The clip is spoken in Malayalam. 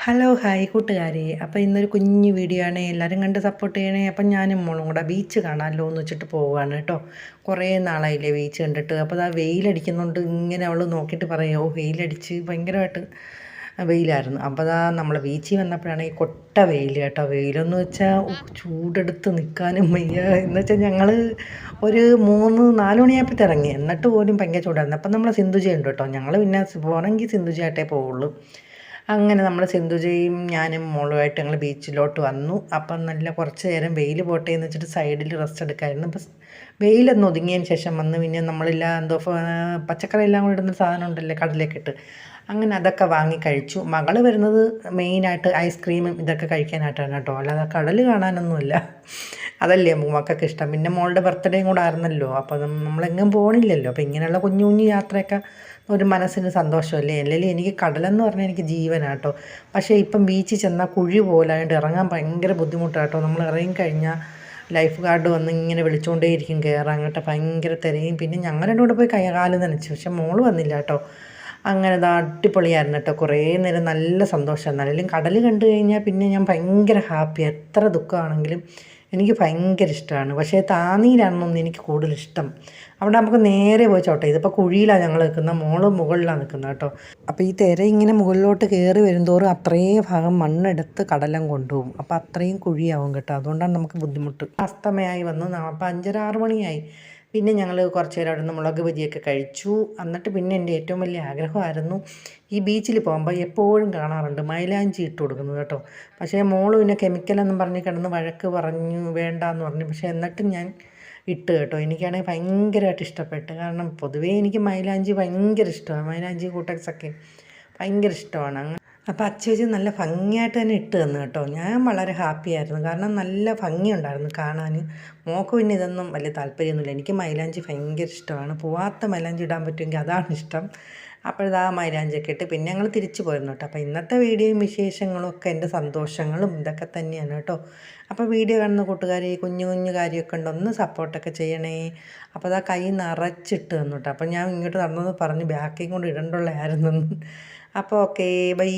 ഹലോ ഹായ് കൂട്ടുകാരെ. അപ്പോൾ ഇന്നൊരു കുഞ്ഞു വീഡിയോ ആണ്, എല്ലാവരും കണ്ട് സപ്പോർട്ട് ചെയ്യണേ. അപ്പം ഞാനും മോളും കൂടെ ബീച്ച് കാണാമല്ലോ എന്ന് വെച്ചിട്ട് പോവുകയാണ് കേട്ടോ. കുറേ നാളായില്ലേ ബീച്ച് കണ്ടിട്ട്. അപ്പോൾ ആ വെയിലടിക്കുന്നുണ്ട്, ഇങ്ങനെ അവൾ നോക്കിയിട്ട് പറയും, ഓ വെയിലടിച്ച് ഭയങ്കരമായിട്ട് വെയിലായിരുന്നു. അപ്പോൾ അതാ നമ്മൾ ബീച്ചിൽ വന്നപ്പോഴാണ് ഈ കൊട്ട വെയിൽ കേട്ടോ. വെയിലെന്ന് വെച്ചാൽ ചൂടെടുത്ത് നിൽക്കാനും വയ്യ. എന്ന് വെച്ചാൽ ഞങ്ങൾ ഒരു 3-4 മണിയായപ്പോൾ ഇറങ്ങി, എന്നിട്ട് പോലും ഭയങ്കര ചൂടായിരുന്നു. അപ്പം നമ്മൾ സിന്ധുജയുണ്ട് കേട്ടോ. ഞങ്ങൾ പിന്നെ പോകണമെങ്കിൽ സിന്ധുജയായിട്ടേ പോവുള്ളൂ. അങ്ങനെ നമ്മൾ സിന്ധുജയും ഞാനും മോളുമായിട്ട് ഞങ്ങൾ ബീച്ചിലോട്ട് വന്നു. അപ്പം നല്ല കുറച്ച് നേരം വെയിൽ പോട്ടെ എന്ന് വെച്ചിട്ട് സൈഡിൽ റെസ്റ്റ് എടുക്കായിരുന്നു. അപ്പം വെയിലൊന്ന് ഒതുങ്ങിയതിന് ശേഷം വന്ന് പിന്നെ നമ്മളില്ല എന്തോ പച്ചക്കറി എല്ലാം കൂടി ഇടുന്ന സാധനം ഉണ്ടല്ലേ, കടലൊക്കെ ഇട്ട്, അങ്ങനെ അതൊക്കെ വാങ്ങി കഴിച്ചു. മകൾ വരുന്നത് മെയിനായിട്ട് ഐസ്ക്രീമും ഇതൊക്കെ കഴിക്കാനായിട്ടാണ് കേട്ടോ, അല്ലാതെ കടൽ കാണാനൊന്നുമില്ല. അതല്ലേ മക്കൾക്ക് ഇഷ്ടം. പിന്നെ മോളുടെ ബർത്ത്ഡേയും കൂടെ ആയിരുന്നല്ലോ, അപ്പോൾ നമ്മളെങ്ങും പോകണില്ലല്ലോ. അപ്പോൾ ഇങ്ങനെയുള്ള കുഞ്ഞു കുഞ്ഞു യാത്രയൊക്കെ ഒരു മനസ്സിന് സന്തോഷമല്ലേ. അല്ലെങ്കിൽ എനിക്ക് കടലെന്ന് പറഞ്ഞാൽ എനിക്ക് ജീവനാണ് കേട്ടോ. പക്ഷേ ഇപ്പം ബീച്ചിൽ ചെന്നാൽ കുഴി പോലായിട്ട് ഇറങ്ങാൻ ഭയങ്കര ബുദ്ധിമുട്ടാണ് കേട്ടോ. നമ്മൾ ഇറങ്ങിക്കഴിഞ്ഞാൽ ലൈഫ് ഗാർഡ് വന്ന് ഇങ്ങനെ വിളിച്ചുകൊണ്ടേയിരിക്കും കയറാൻ കേട്ടോ. ഭയങ്കര തിരയും. പിന്നെ ഞങ്ങൾ രണ്ടും കൂടെ പോയി കാല് നനച്ചു, പക്ഷെ മോള് വന്നില്ല കേട്ടോ. അങ്ങനെ അടിപൊളിയായിരുന്നു കേട്ടോ. കുറേ നേരം നല്ല സന്തോഷമായിരുന്നു. അല്ലെങ്കിൽ കടൽ കണ്ടു കഴിഞ്ഞാൽ പിന്നെ ഞാൻ ഭയങ്കര ഹാപ്പി. എത്ര ദുഃഖമാണെങ്കിലും എനിക്ക് ഭയങ്കര ഇഷ്ടമാണ്. പക്ഷേ താന്നിയിലാണെന്നൊന്നും എനിക്ക് കൂടുതലിഷ്ടം. അവിടെ നമുക്ക് നേരെ പോയി ചോട്ടെ. ഇതിപ്പോൾ കുഴിയിലാണ് ഞങ്ങൾ നിൽക്കുന്നത്, മോള് മുകളിലാണ് നിൽക്കുന്നത് കേട്ടോ. അപ്പോൾ ഈ തിര ഇങ്ങനെ മുകളിലോട്ട് കയറി വരുന്തോറും അത്രയും ഭാഗം മണ്ണെടുത്ത് കടലം കൊണ്ടുപോകും. അപ്പോൾ അത്രയും കുഴിയാവും കേട്ടോ. അതുകൊണ്ടാണ് നമുക്ക് ബുദ്ധിമുട്ട്. അസ്തമയായി വന്നു. അപ്പോൾ 5-6 മണിയായി. പിന്നെ ഞങ്ങൾ കുറച്ച് നേരം അവിടെ നിന്ന് മുളക് ബജിയൊക്കെ കഴിച്ചു. എന്നിട്ട് പിന്നെ എൻ്റെ ഏറ്റവും വലിയ ആഗ്രഹമായിരുന്നു, ഈ ബീച്ചിൽ പോകുമ്പോൾ എപ്പോഴും കാണാറുണ്ട് മൈലാഞ്ചി ഇട്ട് കൊടുക്കുന്നത് കേട്ടോ. പക്ഷേ മോള് പിന്നെ കെമിക്കലെന്നും പറഞ്ഞ് കിടന്ന് വഴക്ക് പറഞ്ഞു, വേണ്ടാന്ന് പറഞ്ഞു. പക്ഷേ എന്നിട്ടും ഞാൻ ഇട്ട് കേട്ടോ. എനിക്കാണെങ്കിൽ ഭയങ്കരമായിട്ട് ഇഷ്ടപ്പെട്ടു. കാരണം പൊതുവേ എനിക്ക് മൈലാഞ്ചി ഭയങ്കര ഇഷ്ടമാണ്. മൈലാഞ്ചി കൂട്ടക്സൊക്കെ ഭയങ്കര ഇഷ്ടമാണ്. അപ്പോൾ അച്ചേച്ചി നല്ല ഭംഗിയായിട്ട് തന്നെ ഇട്ട് തന്നു കേട്ടോ. ഞാൻ വളരെ ഹാപ്പിയായിരുന്നു, കാരണം നല്ല ഭംഗിയുണ്ടായിരുന്നു കാണാൻ. മോൾക്ക് പിന്നെ ഇതൊന്നും വലിയ താല്പര്യമൊന്നുമില്ല. എനിക്ക് മൈലാഞ്ചി ഭയങ്കര ഇഷ്ടമാണ്. പോവാത്ത മൈലാഞ്ചി ഇടാൻ പറ്റുമെങ്കിൽ അതാണ് ഇഷ്ടം. അപ്പോഴിതാ മൈലാഞ്ചിയൊക്കെ ഇട്ട് പിന്നെ ഞങ്ങൾ തിരിച്ചു പോയിരുന്നു കേട്ടോ. അപ്പോൾ ഇന്നത്തെ വീഡിയോയും വിശേഷങ്ങളും ഒക്കെ എൻ്റെ സന്തോഷങ്ങളും ഇതൊക്കെ തന്നെയാണ് കേട്ടോ. അപ്പോൾ വീഡിയോ കാണുന്ന കൂട്ടുകാരെ കുഞ്ഞു കുഞ്ഞു കാര്യമൊക്കെ ഉണ്ട്, ഒന്ന് സപ്പോർട്ടൊക്കെ ചെയ്യണേ. അപ്പോൾ അതാ കൈ നിറച്ചിട്ട് തന്നു കേട്ടോ. അപ്പോൾ ഞാൻ ഇങ്ങോട്ട് നടന്നത് പറഞ്ഞ് ബാക്കിയും കൊണ്ട് ഇടണ്ടുള്ളതായിരുന്നു. അപ്പോൾ ഓക്കേ, ബൈ.